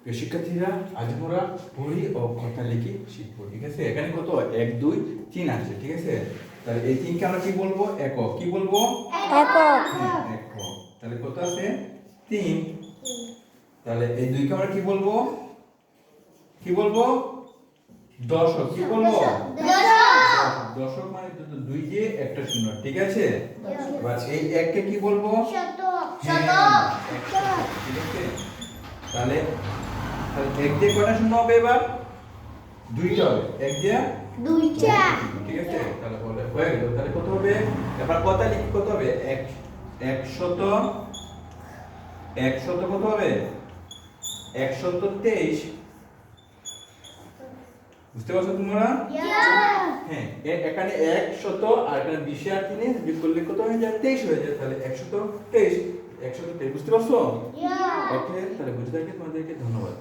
প্রিয় শিক্ষার্থীরা, আজ আমরা পড়ি ও কথা লিখি শিখবো। ঠিক আছে, এখানে কত 1 2 3 আছে। ঠিক আছে, তাহলে এই তিনকে আমরা কি বলবো? একক। কি বলবো? একক। হ্যাঁ, একক। তাহলে কত আছে? 3। তাহলে এই দুইকে আমরা কি বলবো? কি বলবো? দশক। কি বলবো? দশক মানে দুই দিয়ে একটা শূন্য। ঠিক আছে, এবার এই এককে কি বলবো? শতক। হ্যাঁ, ঠিক আছে। তাহলে এক দিয়ে কয়টা শূন্য হবে? এবার দুইটা হবে। এক দিয়ে দুইটা। ঠিক আছে, তাহলে বলে হয়ে গেল। তাহলে কত হবে? এবার কথা লিখি। কত হবে? একশত কত হবে? 123। বুঝতে পারছো তোমরা? হ্যাঁ, এখানে 100 আর এখানে 20 আর 3 যোগ করলে কত হয়ে যায়? 23 হয়ে যায়। তাহলে 123। বুঝতে পারছো? ওকে, তাহলে বুঝতে পেরে তোমাদেরকে ধন্যবাদ।